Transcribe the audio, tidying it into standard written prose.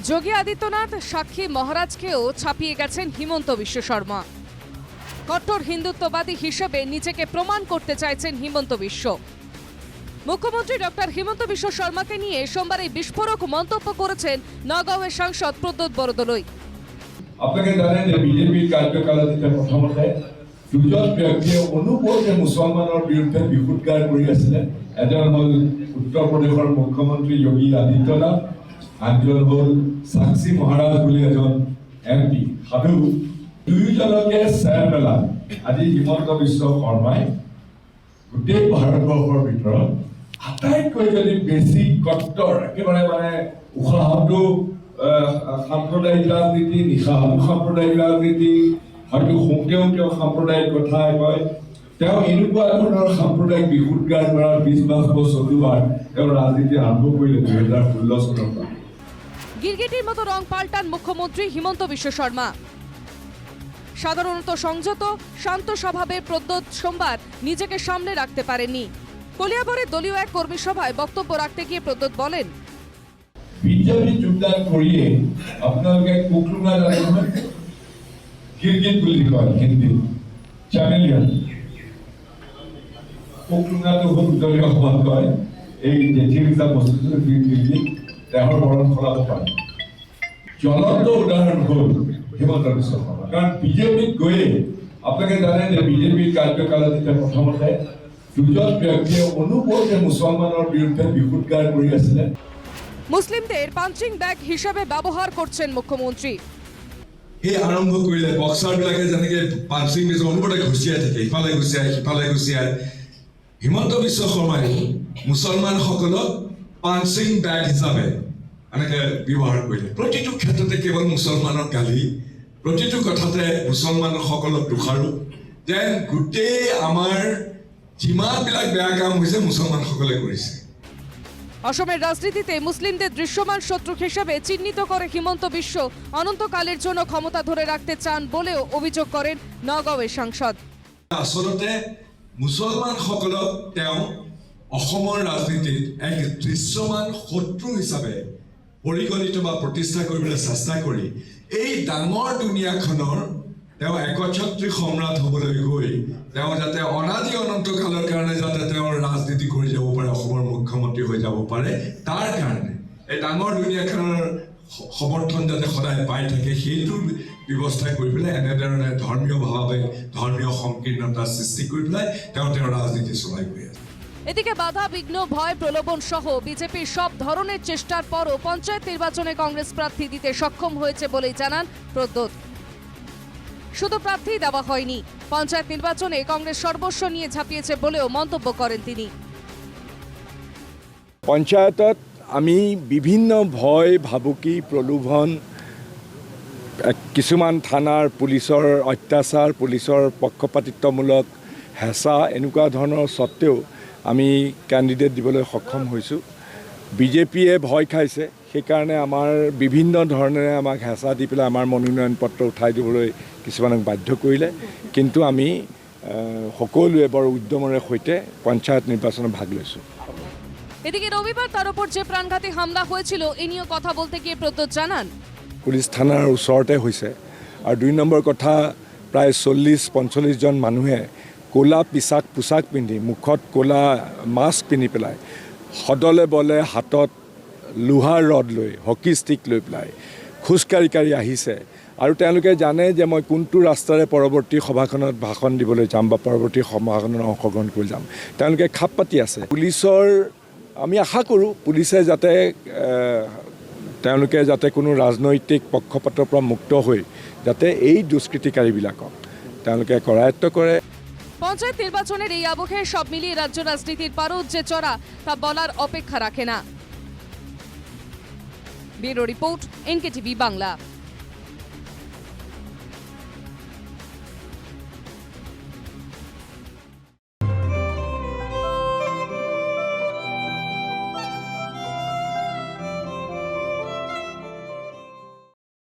যোগী আদিত্যনাথ সাক্ষী মহারাজকেও ছাপিয়ে গেছেন হিমন্ত বিশ্ব শর্মা। কট্টর হিন্দুত্ববাদী হিসেবে নিজেকে প্রমাণ করতে চাইছেন হিমন্ত বিশ্ব। মুখ্যমন্ত্রী ডক্টর হিমন্ত বিশ্ব শর্মাকে নিয়ে সোমবার এই বিস্ফোরক মন্তব্য করেছেন নগাঁওয়ের সাংসদ প্রদ্যোৎ বরদলৈ। আপনাকে জানেন যে বিজেপির কার্যকালাপে প্রথমতে দুজন ব্যক্তিয়ে অনুপরে মুসলমানের বিরুদ্ধে বিক্ষোভগার কৰি আছিলে। এজন হল উত্তৰ প্ৰদেশৰ মুখ্যমন্ত্ৰী যোগী আদিত্যনাথ, আনজন হল সাক্ষী মহাৰাজ বুলি এজন এমপি। সাধু দুয়োজনকে চেৰ পেলাই আজি হিমন্ত বিশ্ব শৰ্মাই গোটেই ভাৰতবৰ্ষৰ ভিতৰত আটাইতকৈ যদি বেছি কট্টৰ একেবাৰে উশাহটো সাম্প্ৰদায়িক ৰাজনীতি, নিশাহত সাম্প্ৰদায়িক ৰাজনীতি, হয়তো সোঁতেও তেওঁ সাম্প্ৰদায়িক কথা কয়। তেওঁ এনেকুৱা ধৰণৰ সাম্প্ৰদায়িক বিক্ষোভগাৰ কৰাৰ ২০ বছৰ চলোৱাৰ তেওঁ ৰাজনীতি আৰম্ভ কৰিলে ২০১৬ চনৰ পৰা। গিরগিটির মতো রং পাল্টান মুখ্যমন্ত্রী হিমন্ত বিশ্ব শর্মা। সাধারণত সংযত শান্ত স্বভাবের প্রদ্যোৎ সোমবার নিজেকে সামনে রাখতে পারেননি। কলিয়াবরে দলীয় এক কর্মী সভায় বক্তব্য রাখতে গিয়ে প্রদ্যোৎ বলেন, বিজেপি যোগদান কৰিয়ে আপোনালোকে কুকলুঙা জানে নহয়, গিরগিট বুলি কয় হিন্দী, চ্যামেলিয়ন। কুকলুঙাটো হ'ল দলীয় সভাত কয় এই জেঠিৰ যা বস্তুটো গিৰগিট দেহৰ বৰণ সলাব পাৰে। জ্বলন্ত উদাহৰণ হ'ল হিমন্ত বিশ্ব শৰ্মা। কাৰণ বিজেপিত গৈয়ে আপোনালোকে জানে যে বিজেপিৰ কাৰ্যকালাপে প্ৰথমতে দুজন ব্যক্তিয়ে অনুপৰে মুছলমানৰ বিৰুদ্ধে বিক্ষোভগাৰ কৰি আছিলে। মুসলিমদেৰ পাঞ্চিং ব্যাগ হিসেবে ব্যবহাৰ কৰছেন মুখ্যমন্ত্ৰী। সেই আৰম্ভ কৰিলে বক্সাৰবিলাকে যেনেকৈ পাঞ্চিং বেজৰ অনুপতে ঘুচিয়াই থাকে, ইফালে ঘুচিয়াই সিফালে ঘুচিয়াই। হিমন্ত বিশ্ব শৰ্মাই মুছলমানসকলক পাঞ্চিং বেগ হিচাপে এনেকৈ ব্যৱহাৰ কৰিলে। প্ৰতিটো ক্ষেত্ৰতে কেৱল মুছলমানৰ গালি, প্ৰতিটো কথাতে মুছলমানসকলক দোষাৰোপ, যেন গোটেই আমাৰ যিমানবিলাক বেয়া কাম হৈছে মুছলমানসকলে কৰিছে। অসমের রাজনীতিতে মুসলিমদের দৃশ্যমান শত্রু হিসেবে চিহ্নিত করে হিমন্ত বিশ্ব অনন্তকালের জন্য ক্ষমতা ধরে রাখতে চান বলেও অভিযোগ করেন নগাঁওয়ের সাংসদ। আসলতে মুছলমানসকলক তেওঁ অসমৰ ৰাজনীতিত এক দৃশ্যমান শত্ৰু হিচাপে পৰিগণিত বা প্ৰতিষ্ঠা কৰিবলৈ চেষ্টা কৰি এই ডাঙৰ দুনিয়াখনৰ তেওঁ একচ্ছত্ৰী সম্ৰাট হ'বলৈ গৈ তেওঁ যাতে অনাদি অনন্তকালৰ কাৰণে যাতে তেওঁৰ ৰাজনীতি কৰি যাব পাৰে, অসমৰ মুখ্যমন্ত্ৰী হৈ যাব পাৰে, তাৰ কাৰণে এই ডাঙৰ দুনিয়াখনৰ সমৰ্থন যাতে সদায় পাই থাকে সেইটোৰ ব্যৱস্থা কৰি পেলাই এনেধৰণে ধৰ্মীয়ভাৱে ধৰ্মীয় সংকীৰ্ণতা সৃষ্টি কৰি পেলাই তেওঁ ৰাজনীতি চলাই গৈ আছে। এদিকে বাধা বিঘ্ন ভয় প্রলোভন সহ বিজেপির সব ধরনের চেষ্টার পরও পঞ্চায়েত নির্বাচনে কংগ্রেস প্রার্থী দিতে সক্ষম হয়েছে বলেই জানান প্রদ্যোৎ। শুধু প্রার্থী দেওয়া হয়নি, পঞ্চায়েত নির্বাচনে কংগ্রেস সর্বস্ব নিয়ে ঝাঁপিয়েছে বলেও মন্তব্য করেন তিনি। পঞ্চায়তত আমি বিভিন্ন ভয় ভাবুকি প্ৰলোভন, কিছুমান থানাৰ পুলিচৰ অত্যাচাৰ, পুলিচৰ পক্ষপাতিত্বমূলক হেঁচা এনেকুৱা ধৰণৰ স্বত্তেও আমি কেণ্ডিডেট দিবলৈ সক্ষম হৈছোঁ। বিজেপিয়ে ভয় খাইছে, সেইকাৰণে আমাৰ বিভিন্ন ধৰণেৰে আমাক হেঁচা দি পেলাই আমাৰ মনোনয়ন পত্ৰ উঠাই দিবলৈ কিছুমানক বাধ্য কৰিলে। কিন্তু আমি সকলোৱে বৰ উদ্যমৰে সৈতে পঞ্চায়ত নিৰ্বাচনত ভাগ লৈছোঁ। এদিকে রবিবার তার উপর যে প্রাণঘাতী হামলা হয়েছিল এ নিয়ে কথা বলতে গিয়ে প্রদ্যোৎ জানান, পুলিচ থানাৰ ওচৰতে হৈছে। আৰু ২ নম্বৰ কথা, প্ৰায় ৪০-৪৫ জন মানুহে ক'লা পোছাক পিন্ধি, মুখত ক'লা মাস্ক পিন্ধি পেলাই, সদলে বলে হাতত লোহাৰ ৰড লৈ, হকী ষ্টিক লৈ পেলাই খোজকাঢ়ি আহিছে। আৰু তেওঁলোকে জানে যে মই কোনটো ৰাস্তাৰে পৰৱৰ্তী সভাখনত ভাষণ দিবলৈ যাম বা পৰৱৰ্তী সভাখনত অংশগ্ৰহণ কৰি যাম, তেওঁলোকে খাপ পাতি আছে। পুলিচৰ আমি আশা কৰোঁ পুলিচে যাতে তেওঁলোকে যাতে কোনো ৰাজনৈতিক পক্ষপাতৰ পৰা মুক্ত হৈ যাতে এই দুষ্কৃতিকাৰীবিলাকক তেওঁলোকে কৰায়ত্ব কৰে। পঞ্চায়েত নির্বাচনের এই আবহে সব মিলিয়ে রাজ্য রাজনীতির পারদ যে চড়া তা বলার অপেক্ষা রাখে না। Bureau report, NKTV Bangla.